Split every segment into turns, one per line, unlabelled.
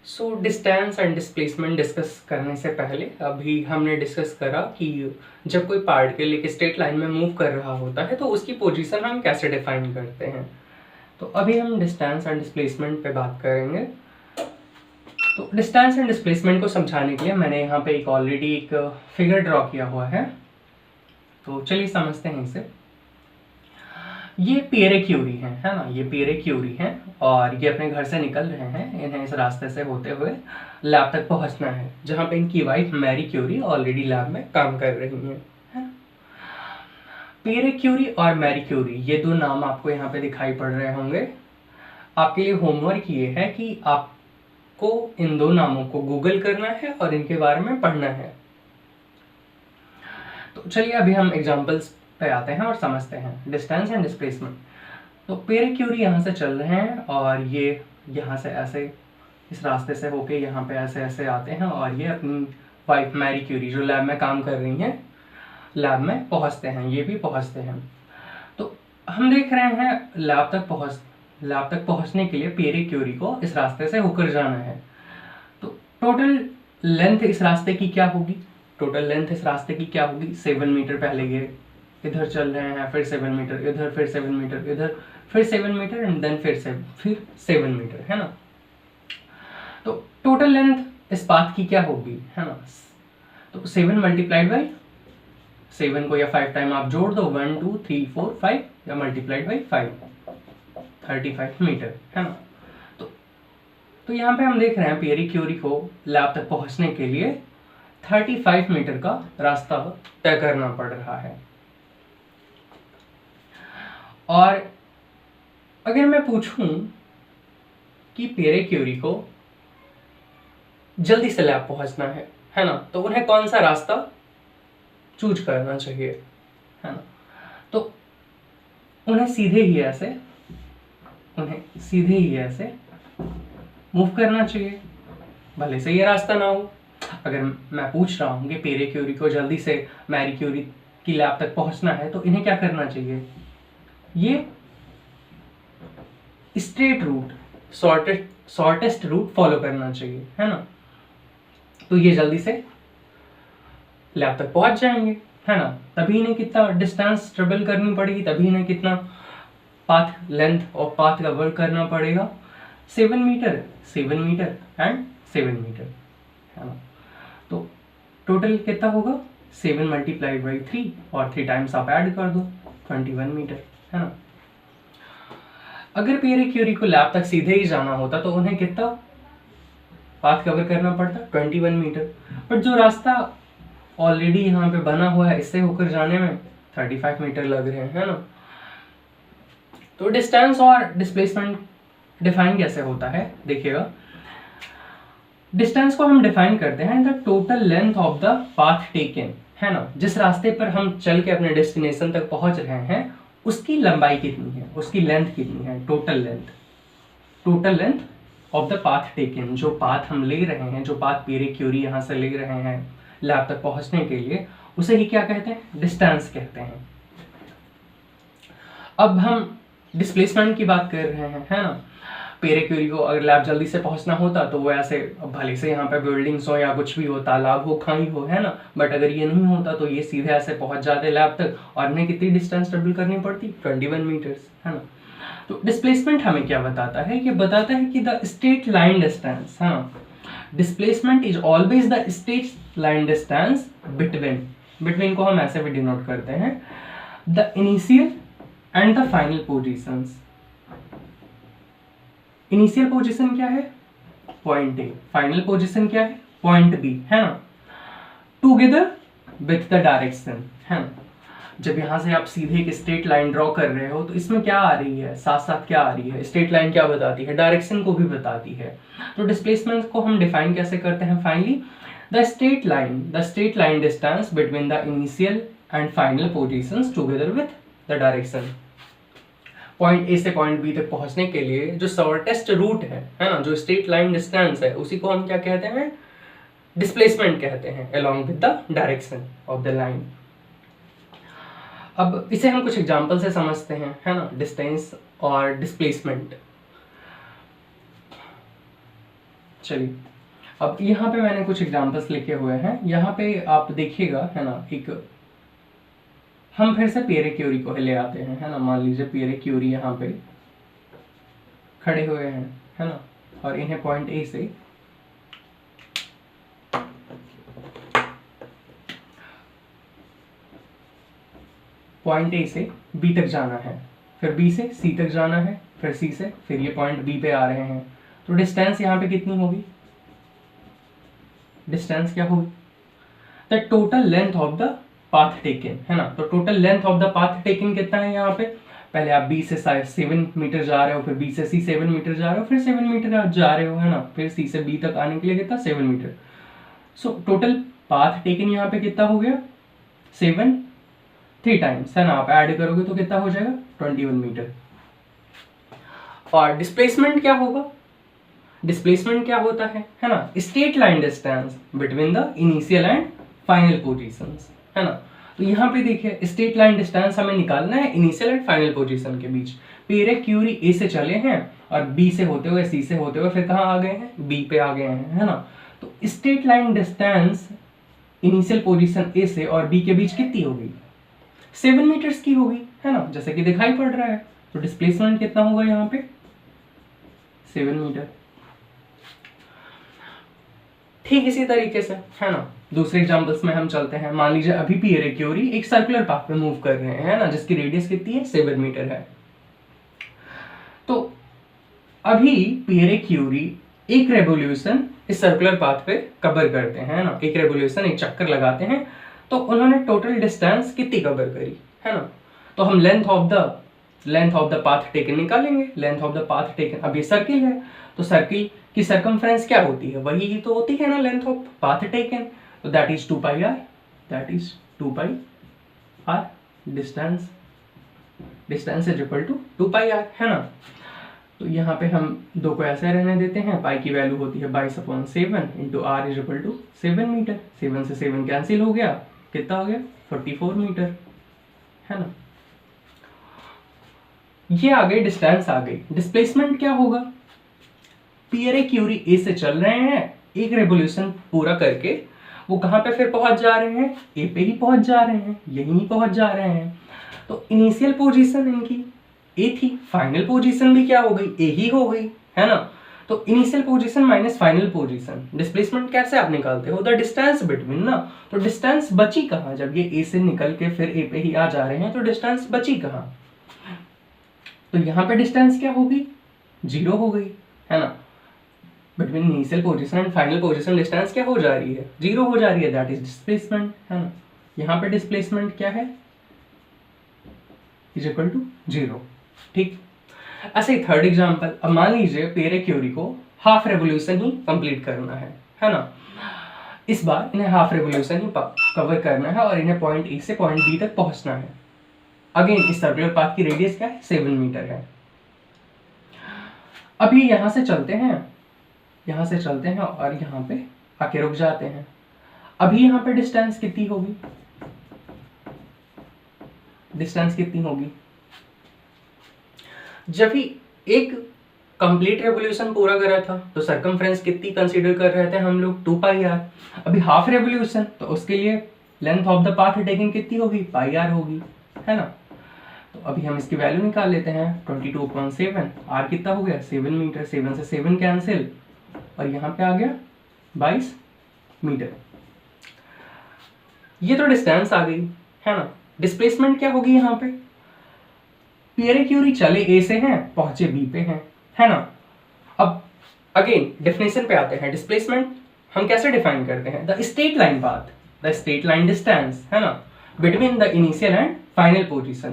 So distance and displacement discuss करने से पहले अभी हमने डिस्कस करा कि जब कोई पार्टिकल एक स्ट्रेट लाइन में मूव कर रहा होता है तो उसकी पोजीशन हम कैसे डिफाइन करते हैं। तो अभी हम डिस्टेंस एंड डिस्प्लेसमेंट पे बात करेंगे। तो डिस्टेंस एंड डिस्प्लेसमेंट को समझाने के लिए मैंने यहाँ पे ऑलरेडी एक फिगर ड्रॉ किया हुआ है, तो चलिए समझते हैं इसे। ये पिएरे क्यूरी है ना, ये पिएरे क्यूरी हैं और ये अपने घर से निकल रहे हैं। इन्हें इस रास्ते से होते हुए लैब तक पहुंचना है, जहाँ पे इनकी wife Marie Curie already lab में काम कर रही हैं, है ना। पिएरे क्यूरी और मैरी क्यूरी ये दो नाम आपको यहाँ पे दिखाई पड़ रहे होंगे। आपके लिए होमवर्क ये है कि आपको इन दो नामों को गूगल करना है और इनके बारे में पढ़ना है। तो चलिए अभी हम एग्जाम्पल्स पे आते हैं और समझते हैं डिस्टेंस एंड डिस्प्लेसमेंट। तो पिएरे क्यूरी यहाँ से चल रहे हैं और ये यहाँ से ऐसे इस रास्ते से होके यहाँ पे ऐसे ऐसे आते हैं और ये अपनी वाइफ मैरी क्यूरी जो लैब में काम कर रही हैं लैब में पहुँचते हैं, ये भी पहुँचते हैं। तो हम देख रहे हैं लैब तक पहुँचने के लिए पिएरे क्यूरी को इस रास्ते से होकर जाना है। तो टोटल लेंथ इस रास्ते की क्या होगी? 7 मीटर पहले ये इधर चल रहे हैं, फिर 7 मीटर इधर, फिर 7 मीटर इधर, फिर 7 मीटर एंड देन फिर 7 मीटर, है ना। तो टोटल लेंथ इस पाथ की क्या होगी, है ना। तो 7 मल्टीप्लाइड बाई 7 को या 5 टाइम आप जोड़ दो, 1 2 3 4 5 या मल्टीप्लाइड बाई 5, 35 मीटर, है ना। तो यहाँ पे हम देख रहे हैं पिएरे क्यूरी को लैब तक पहुँचने के लिए 35 मीटर का रास्ता तय करना पड़ रहा है। और अगर मैं पूछूं कि पिएरे क्यूरी को जल्दी से लैब पहुंचना है ना, तो उन्हें कौन सा रास्ता चूज करना चाहिए, है ना। तो उन्हें सीधे ही ऐसे मूव करना चाहिए, भले से ये रास्ता ना हो। अगर मैं पूछ रहा हूँ कि पिएरे क्यूरी को जल्दी से मैरी क्यूरी की लैब तक पहुंचना है तो इन्हें क्या करना चाहिए? ये straight route, shortest route follow करना चाहिए, है ना। तो ये जल्दी से लैब तक पहुंच जाएंगे, है ना। तभी इन्हें कितना डिस्टेंस ट्रेवल करनी पड़ेगी, तभी इन्हें कितना पाथ लेंथ और पाथ का वर्क करना पड़ेगा, 7 मीटर एंड 7 मीटर, है ना। तो टोटल कितना होगा? 7 मल्टीप्लाइड बाई 3 और 3 टाइम्स आप ऐड कर दो, 21 मीटर, है ना। अगर पिएरे क्यूरी को लैब तक सीधे ही जाना होता तो उन्हें कितना पाथ कवर करना पड़ता? 21 मीटर। बट जो रास्ता ऑलरेडी यहाँ पे बना हुआ है इससे होकर जाने में 35 मीटर लग रहे हैं, है ना। तो डिस्टेंस और डिस्प्लेसमेंट डिफाइन कैसे होता है देखिएगा। डिस्टेंस को हम डिफाइन करते हैं the total length of the path taken, है ना। जिस रास्ते पर हम चल के अपने डेस्टिनेशन तक पहुंच रहे हैं उसकी लंबाई कितनी है, उसकी लेंथ कितनी है, total length of the path taken. जो पाथ हम ले रहे हैं, जो पाथ पिएरे क्यूरी यहाँ से ले रहे हैं लैब तक पहुंचने के लिए, उसे ही क्या कहते हैं? डिस्टेंस कहते हैं। अब हम डिस्प्लेसमेंट की बात कर रहे हैं, है ना। पिएरे क्यूरी को अगर लैब जल्दी से पहुंचना होता तो वो ऐसे, भले से यहाँ पे बिल्डिंग्स हो या कुछ भी हो, तालाब हो, खाई हो, है ना। बट अगर ये नहीं होता तो ये सीधे ऐसे पहुंच जाते लैब तक और इन्हें कितनी डिस्टेंस ट्रेवल करनी पड़ती? 21 मीटर्स, है ना। तो डिस्प्लेसमेंट हमें क्या बताता है? ये बताता है कि द स्ट्रेट लाइन डिस्टेंस, है ना। Displacement is always the straight line distance between को हम ऐसे भी डिनोट करते हैं, the initial and the final positions. Initial position क्या है? Point A. फाइनल पोजीशन क्या है? पॉइंट बी, है ना। टुगेदर विथ द डायरेक्शन, है ना। जब यहाँ से आप सीधे एक स्ट्रेट लाइन ड्रॉ कर रहे हो तो इसमें क्या आ रही है, साथ साथ क्या आ रही है? स्ट्रेट लाइन क्या बताती है? डायरेक्शन को भी बताती है। तो डिस्प्लेसमेंट को हम डिफाइन कैसे करते हैं? Finally the straight line distance between the initial and final positions together with the direction. Point A से पॉइंट बी तक पहुंचने के लिए जो शॉर्टेस्ट रूट है ना, जो स्ट्रेट लाइन डिस्टेंस है, उसी को हम क्या कहते हैं? डिस्प्लेसमेंट कहते हैं, along with the direction of the line. अब इसे हम कुछ एग्जांपल से समझते हैं, है ना, डिस्टेंस और डिस्प्लेसमेंट। चलिए, अब यहाँ पे मैंने कुछ एग्जांपल्स लिखे हुए हैं, यहाँ पे आप देखिएगा, है ना। एक हम फिर से पियरे क्यूरी को ले आते हैं, है ना। मान लीजिए पियरे क्यूरी यहाँ पे खड़े हुए हैं, है ना, और इन्हें पॉइंट ए से बी तक जाना है, फिर बी से सी तक जाना है, फिर सी से फिर ये पॉइंट बी पे आ रहे हैं। तो डिस्टेंस यहाँ पे कितनी होगी? डिस्टेंस क्या होगी? The total length of the path taken, है ना। तो total length of the path taken कितना है यहाँ पे? पहले आप बी से 7 मीटर जा रहे हो, फिर बी से सी 7 मीटर जा रहे हो, फिर 7 मीटर जा रहे हो, है ना, फिर सी से बी तक आने के लिए कितना? 7 metre. So total path taken यहाँ पे कितना हो गया? 7 3 टाइम्स, है ना। आप ऐड करोगे तो कितना हो जाएगा? 21 मीटर। और डिस्प्लेसमेंट क्या होगा? डिस्प्लेसमेंट क्या होता है ना? Straight line distance between the initial and final positions, है ना। तो यहाँ पे देखिए, स्ट्रेट लाइन डिस्टेंस हमें निकालना है इनिशियल एंड फाइनल पोजीशन के बीच। पियरे क्यूरी ए से चले हैं और बी से होते हुए, सी से होते हुए फिर कहाँ आ गए हैं? बी पे आ गए हैं, है ना। तो straight line distance initial position A से और बी के बीच कितनी होगी? 7 मीटर्स की होगी, है ना, जैसे कि दिखाई पड़ रहा है। तो डिस्प्लेसमेंट कितना होगा यहाँ पे? 7 मीटर। ठीक इसी तरीके से, है ना, दूसरे एग्जांपल्स में हम चलते हैं। मान लीजिए अभी पियरे क्यूरी एक सर्कुलर पाथ पे मूव कर रहे हैं, है ना, जिसकी रेडियस कितनी है? 7 मीटर है। तो अभी पियरे क्यूरी एक रेवोल्यूशन इस सर्कुलर पाथ पे कवर करते हैं, है ना, एक रेवोल्यूशन, एक चक्कर लगाते हैं। तो उन्होंने टोटल डिस्टेंस कितनी कवर करी, है ना। तो हम length of the path taken निकालेंगे। Length of the path taken, अब ये सर्किल है, तो सर्किल की सर्कमफ्रेंस क्या होती है? वही तो होती है ना, लेंथ ऑफ पाथ टेकन। तो that is 2 pi R, distance is equal to 2 pi R, है ना। तो यहाँ पे हम 2 को ऐसे रहने देते हैं। पाई की वैल्यू होती है 22/7 into R is equal to 7 metre. 7 से 7 कैंसिल हो गया, कितना हो गया? 44 मीटर, है ना। ये आ गई डिस्टेंस, आ गई। डिस्प्लेसमेंट क्या होगा? पियरे क्यूरी ए से चल रहे हैं, एक रेवोल्यूशन पूरा करके वो कहां पे फिर पहुंच जा रहे हैं? ए पे ही पहुंच जा रहे हैं, यहीं पहुंच जा रहे हैं। तो इनिशियल पोजीशन इनकी ए थी, फाइनल पोजीशन भी क्या हो गई? ए ही हो गई, है ना। तो initial position minus final position, displacement कैसे आप निकालते हो? द डिस्टेंस बिटवीन ना। तो डिस्टेंस बची कहाँ? जब ये ए से निकल के फिर ए पे ही आ जा रहे हैं, तो डिस्टेंस बची कहाँ? तो यहाँ पे डिस्टेंस क्या होगी? 0 हो गई, है ना। Between initial position and final position distance क्या हो जा रही है? 0 हो जा रही है, दैट इज डिस्प्लेसमेंट, है ना। यहाँ पे डिस्प्लेसमेंट क्या है? Is equal to 0। ठीक, ऐसे ही थर्ड एग्जांपल। अब मान लीजिए पियरे क्यूरी को हाफ रेवोल्यूशन ही कंप्लीट करना है ना। इस बार इन्हें हाफ रेवोल्यूशन ही कवर करना है और इन्हें पॉइंट ए से पॉइंट बी तक पहुंचना है। अगेन इस सर्कुलर पाथ की रेडियस क्या है? 7 मीटर है। अब ये यहां से चलते हैं और यहाँ पे आके रुक जाते हैं। अभी यहाँ पे डिस्टेंस कितनी होगी? जब भी एक कंप्लीट रेवोल्यूशन पूरा करा था तो सर्कमफ्रेंस कितनी कंसीडर कर रहे थे हम लोग? 2 पाई आर। अभी हाफ रेवोल्यूशन, तो उसके लिए length of the path taking कितनी होगी? पाई आर होगी, है ना। तो अभी हम इसकी वैल्यू निकाल लेते हैं। 22/7, आर कितना हो गया? 7 मीटर। 7 से 7 कैंसिल और यहाँ पे आ गया 22 मीटर। ये तो डिस्टेंस आ गई, है ना। डिस्प्लेसमेंट क्या होगी यहाँ पे? पियरे क्यूरी चले ए से हैं, पहुंचे बी पे हैं, है ना। अब अगेन डेफिनेशन पे आते हैं। डिस्प्लेसमेंट हम कैसे डिफाइन करते हैं? The straight line path, the straight line distance, है ना, between the initial and final position.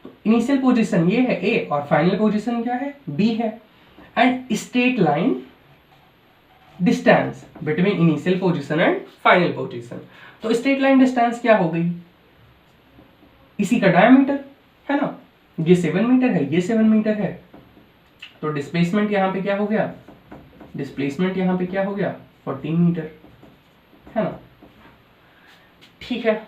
तो इनिशियल पोजीशन ये है ए और फाइनल पोजीशन क्या है? बी है। And straight line distance between initial position and final position. तो स्ट्रेट लाइन डिस्टेंस क्या हो गई? इसी का डायमीटर, है ना। ये 7 मीटर है, ये 7 मीटर है। तो डिस्प्लेसमेंट यहाँ पे क्या हो गया? 14 मीटर, है ना। ठीक है,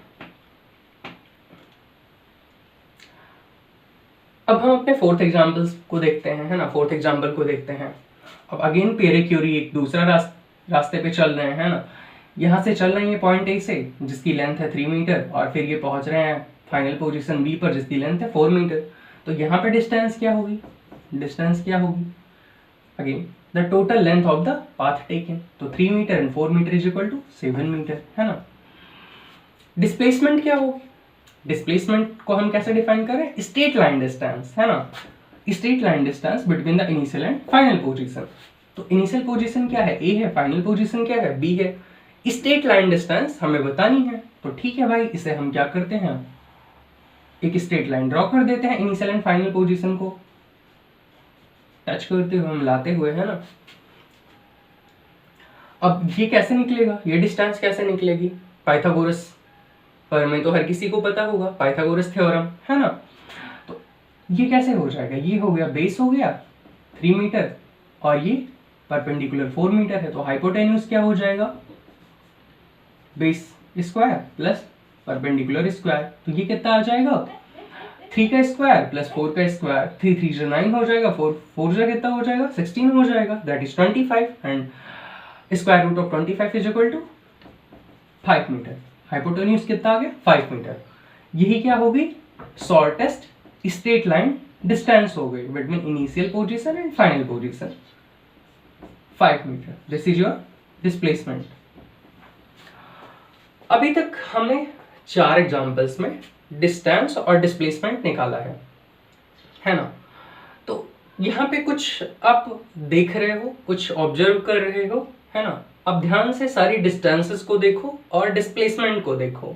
अब हम अपने फोर्थ एग्जांपल को देखते हैं, है ना। फोर्थ एग्जांपल को देखते हैं। अब अगेन पियरे क्यूरी एक दूसरा रास्ते पे चल रहे हैं ना, यहाँ से चल रहे हैं पॉइंट ए से जिसकी लेंथ है 3 मीटर, और फिर ये पहुंच रहे हैं फाइनल पोजीशन बी पर जिसकी लेंथ है 4 मीटर। तो यहाँ पे डिस्टेंस क्या होगी, डिस्टेंस क्या होगी, again the total length of the path taken. तो 3 metre and 4 metre is equal to 7 metre, है ना। डिस्प्लेसमेंट क्या होगी, डिस्प्लेसमेंट को हम कैसे डिफाइन करें, स्ट्रेट लाइन डिस्टेंस, है ना, straight line distance between the initial and final position. तो इनिशियल पोजीशन क्या है, ए है, फाइनल पोजीशन क्या है, बी है। स्ट्रेट लाइन डिस्टेंस हमें बतानी है, तो ठीक है भाई, इसे हम क्या करते हैं, एक स्ट्रेट लाइन ड्रॉ कर देते हैं इनिशियल एंड फाइनल पोजीशन को टच करते हुए, हम लाते हुए, है ना। अब ये कैसे निकलेगा, ये डिस्टेंस कैसे निकलेगी, पाइथागोरस पर में तो हर किसी को पता होगा, पाइथागोरस थ्योरम, है ना। तो ये कैसे हो जाएगा, ये हो गया बेस हो गया 3 मीटर और ये परपेंडिकुलर 4 मीटर है, तो हाइपोटेन्यूज क्या हो जाएगा, base square plus perpendicular square. तो ये कितना आ जाएगा, 3 का स्क्वायर प्लस 4 का स्क्वायर, 3 3 जो 9 हो जाएगा, 4 जो कितना हो जाएगा, 16 हो जाएगा, that is 25 and square root of 25 is equal to 5 metre. Hypotenuse कितना आ गया, 5 मीटर। यही क्या होगी, शॉर्टेस्ट स्ट्रेट लाइन डिस्टेंस हो गई between initial position and final position, 5 metre. This is your displacement. अभी तक हमने 4 एग्जांपल्स में डिस्टेंस और डिस्प्लेसमेंट निकाला है ना। तो यहाँ पे कुछ आप देख रहे हो, कुछ ऑब्जर्व कर रहे हो, है ना। अब ध्यान से सारी डिस्टेंसेस को देखो और डिस्प्लेसमेंट को देखो।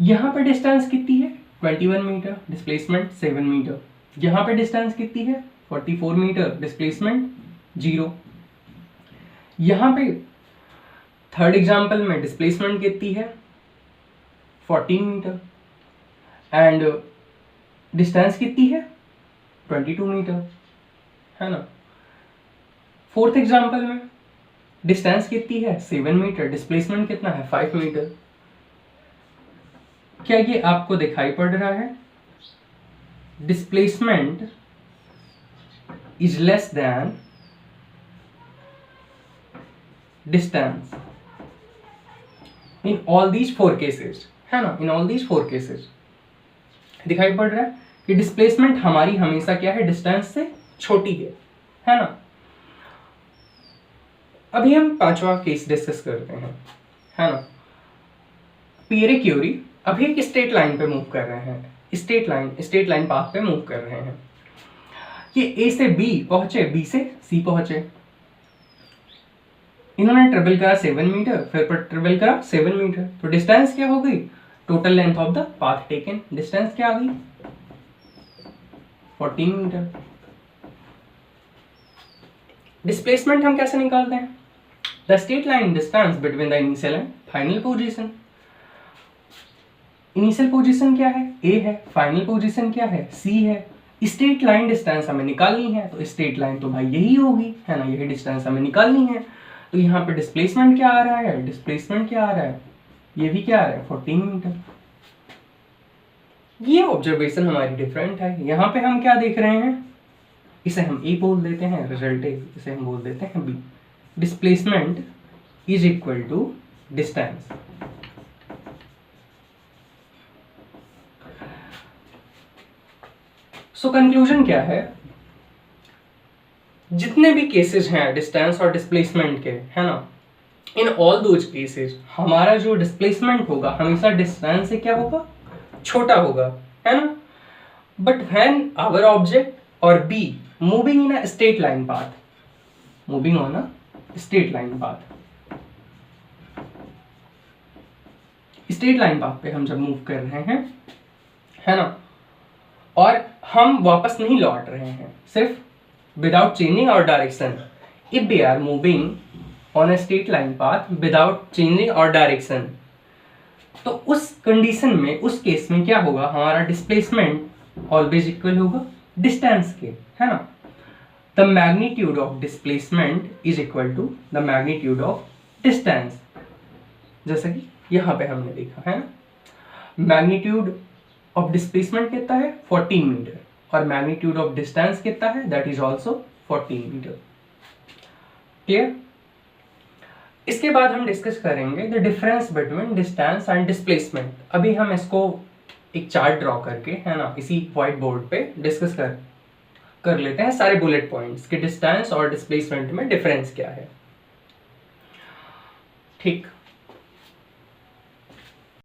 यहाँ पे डिस्टेंस कितनी है, 21 मीटर, डिस्प्लेसमेंट 7 मीटर। यहाँ पे डिस्टेंस कितनी है, 44 मीटर, डिस्प्लेसमेंट 0। यहाँ पे थर्ड एग्जाम्पल में डिस्प्लेसमेंट कितनी है, 14 मीटर एंड डिस्टेंस कितनी है, 22 मीटर, है ना। फोर्थ एग्जाम्पल में डिस्टेंस कितनी है, 7 मीटर, डिस्प्लेसमेंट कितना है, 5 मीटर। क्या ये आपको दिखाई पड़ रहा है, displacement is less than distance in all these 4 cases, है ना, इन ऑल दीज 4 केसेस दिखाई पड़ रहा है कि डिस्प्लेसमेंट हमारी हमेशा क्या है, डिस्टेंस से छोटी है ना। अभी हम 5वां केस डिस्कस करते हैं, है ना। पियरे क्यूरी अभी एक स्ट्रेट लाइन पे मूव कर रहे हैं, स्ट्रेट लाइन पाथ पे मूव कर रहे हैं। ये ए से बी पहुंचे, बी से सी पहुंचे। इन्होंने ट्रेवल करा 7 मीटर, फिर पर ट्रेवल करा 7 मीटर। तो डिस्टेंस क्या हो गई, total length of the path taken, distance क्या आ गई, 14 मीटर। डिस्प्लेसमेंट हम कैसे निकालते हैं, the straight line distance between the initial and final position. Initial position क्या है, ए है, फाइनल पोजीशन क्या है, सी है। स्ट्रेट लाइन डिस्टेंस हमें निकालनी है, तो स्ट्रेट लाइन तो भाई यही होगी, है ना, यही डिस्टेंस हमें निकालनी है। तो यहाँ पे डिस्प्लेसमेंट क्या आ रहा है, डिस्प्लेसमेंट क्या आ रहा है, ये भी क्या आ रहा है, 14 मीटर। ये ऑब्जर्वेशन हमारी डिफरेंट है। यहाँ पे हम क्या देख रहे हैं, इसे हम ए बोल देते हैं, रिजल्ट ए, इसे हम बोल देते हैं B. Displacement is equal to distance. So conclusion क्या है, जितने भी केसेस हैं डिस्टेंस और डिस्प्लेसमेंट के, है ना, इन ऑल दोज केसेस हमारा जो डिस्प्लेसमेंट होगा हमेशा डिस्टेंस से क्या होगा, छोटा होगा, है ना। बट व्हेन आवर ऑब्जेक्ट और be moving in a straight line path, moving on a straight line path, straight line path पे हम जब मूव कर रहे हैं, है ना, और हम वापस नहीं लौट रहे हैं, सिर्फ without changing our direction, if we are moving on a straight line path without changing our direction, तो उस कंडीशन में, उस केस में क्या होगा, हमारा डिस्प्लेसमेंट ऑलवेज इक्वल होगा डिस्टेंस के, है ना। The magnitude of displacement is equal to the magnitude of distance, जैसा कि यहाँ पे हमने देखा, है ना। मैग्नीट्यूड ऑफ डिस्प्लेसमेंट कितना है, 14 मीटर, और मैग्नीट्यूड ऑफ डिस्टेंस कितना है, that is also 14 metre. Clear? इसके बाद हम डिस्कस करेंगे the difference between distance and displacement. अभी हम इसको एक चार्ट ड्रॉ करके, है ना, इसी व्हाइट बोर्ड पे डिस्कस कर लेते हैं सारे बुलेट पॉइंट्स कि डिस्टेंस और डिस्प्लेसमेंट में डिफरेंस क्या है। ठीक,